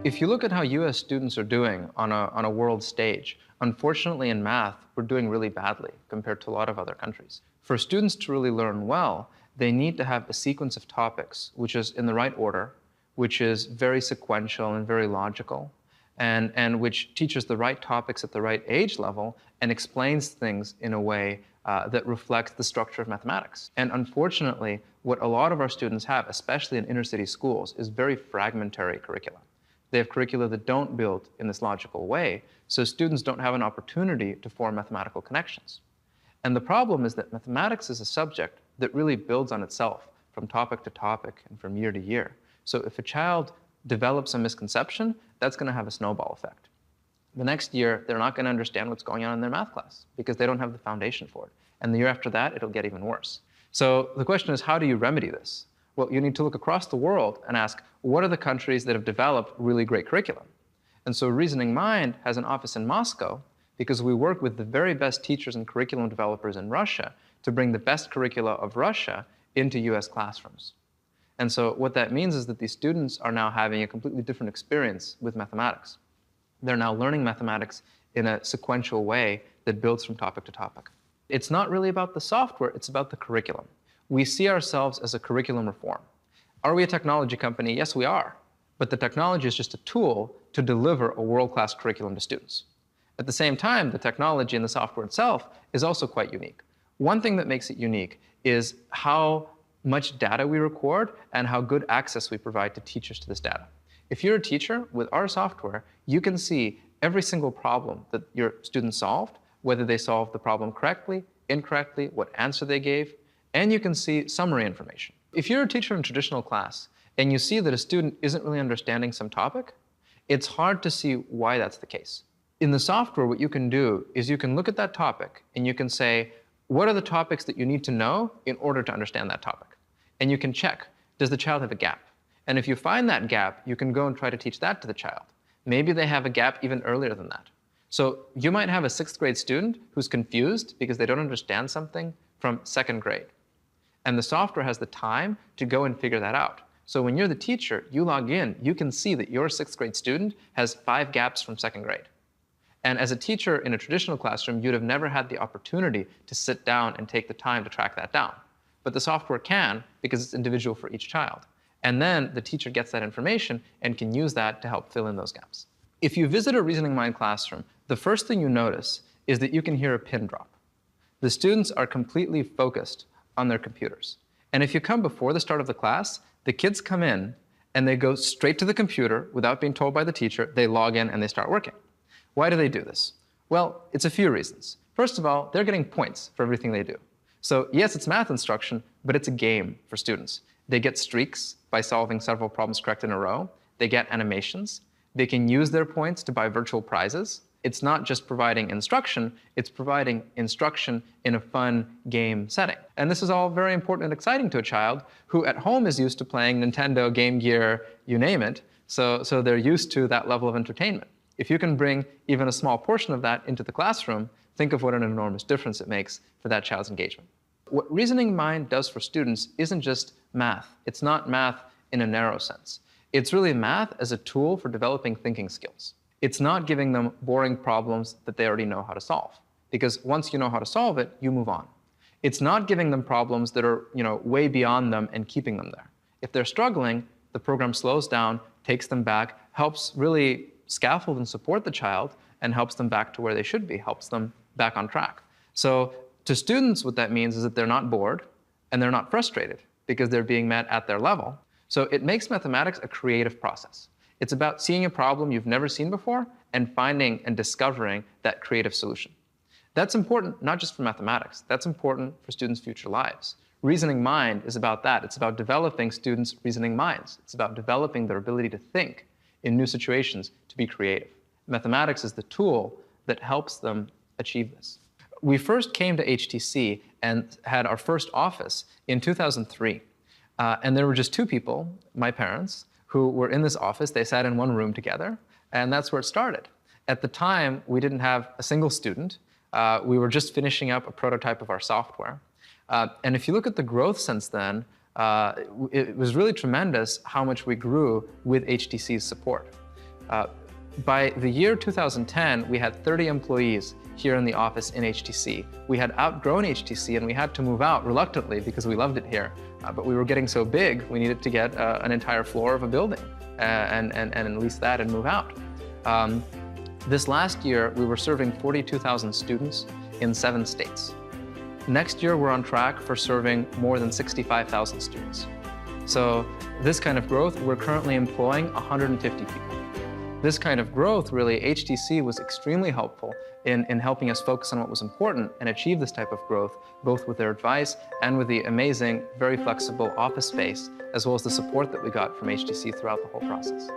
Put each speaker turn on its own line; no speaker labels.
If you look at how US students are doing on a world stage, unfortunately in math, we're doing really badly compared to a lot of other countries. For students to really learn well, they need to have a sequence of topics, which is in the right order, which is very sequential and very logical, and which teaches the right topics at the right age level and explains things in a way that reflects the structure of mathematics. And unfortunately, what a lot of our students have, especially in inner city schools, is very fragmentary curricula. They have curricula that don't build in this logical way, so students don't have an opportunity to form mathematical connections. And the problem is that mathematics is a subject that really builds on itself from topic to topic and from year to year. So if a child develops a misconception, that's going to have a snowball effect. The next year, they're not going to understand what's going on in their math class because they don't have the foundation for it. And the year after that, it'll get even worse. So the question is, how do you remedy this? Well, you need to look across the world and ask, what are the countries that have developed really great curriculum? And so Reasoning Mind has an office in Moscow because we work with the very best teachers and curriculum developers in Russia to bring the best curricula of Russia into US classrooms. And so what that means is that these students are now having a completely different experience with mathematics. They're now learning mathematics in a sequential way that builds from topic to topic. It's not really about the software, it's about the curriculum. We see ourselves as a curriculum reform. Are we a technology company? Yes, we are. But the technology is just a tool to deliver a world-class curriculum to students. At the same time, the technology and the software itself is also quite unique. One thing that makes it unique is how much data we record and how good access we provide to teachers to this data. If you're a teacher, with our software, you can see every single problem that your students solved, whether they solved the problem correctly, incorrectly, what answer they gave, and you can see summary information. If you're a teacher in a traditional class and you see that a student isn't really understanding some topic, it's hard to see why that's the case. In the software, what you can do is you can look at that topic and you can say, what are the topics that you need to know in order to understand that topic? And you can check, does the child have a gap? And if you find that gap, you can go and try to teach that to the child. Maybe they have a gap even earlier than that. So you might have a 6th grade student who's confused because they don't understand something from 2nd grade. And the software has the time to go and figure that out. So when you're the teacher, you log in, you can see that your 6th grade student has 5 gaps from 2nd grade. And as a teacher in a traditional classroom, you'd have never had the opportunity to sit down and take the time to track that down. But the software can, because it's individual for each child. And then the teacher gets that information and can use that to help fill in those gaps. If you visit a Reasoning Mind classroom, the first thing you notice is that you can hear a pin drop. The students are completely focused on their computers. And if you come before the start of the class, the kids come in and they go straight to the computer without being told by the teacher. They log in and they start working. Why do they do this? Well, it's a few reasons. First of all, they're getting points for everything they do. So yes, it's math instruction, but it's a game for students. They get streaks by solving several problems correct in a row. They get animations. They can use their points to buy virtual prizes. It's not just providing instruction, it's providing instruction in a fun game setting. And this is all very important and exciting to a child who at home is used to playing Nintendo, Game Gear, you name it, so they're used to that level of entertainment. If you can bring even a small portion of that into the classroom, think of what an enormous difference it makes for that child's engagement. What Reasoning Mind does for students isn't just math. It's not math in a narrow sense. It's really math as a tool for developing thinking skills. It's not giving them boring problems that they already know how to solve, because once you know how to solve it, you move on. It's not giving them problems that are, way beyond them and keeping them there. If they're struggling, the program slows down, takes them back, helps really scaffold and support the child, and helps them back to where they should be, helps them back on track. So to students, what that means is that they're not bored and they're not frustrated because they're being met at their level. So it makes mathematics a creative process. It's about seeing a problem you've never seen before and finding and discovering that creative solution. That's important not just for mathematics, that's important for students' future lives. Reasoning Mind is about that. It's about developing students' reasoning minds. It's about developing their ability to think in new situations, to be creative. Mathematics is the tool that helps them achieve this. We first came to HTC and had our first office in 2003. And there were just 2 people, my parents, who were in this office. They sat in one room together, and that's where it started. At the time, we didn't have a single student. We were just finishing up a prototype of our software. And if you look at the growth since then, it was really tremendous how much we grew with HTC's support. By the year 2010, we had 30 employees here in the office in HTC. We had outgrown HTC and we had to move out reluctantly because we loved it here. But we were getting so big, we needed to get an entire floor of a building and lease that and move out. This last year, we were serving 42,000 students in 7 states. Next year, we're on track for serving more than 65,000 students. So this kind of growth, we're currently employing 150 people. This kind of growth, really, HTC was extremely helpful in helping us focus on what was important and achieve this type of growth, both with their advice and with the amazing, very flexible office space, as well as the support that we got from HTC throughout the whole process.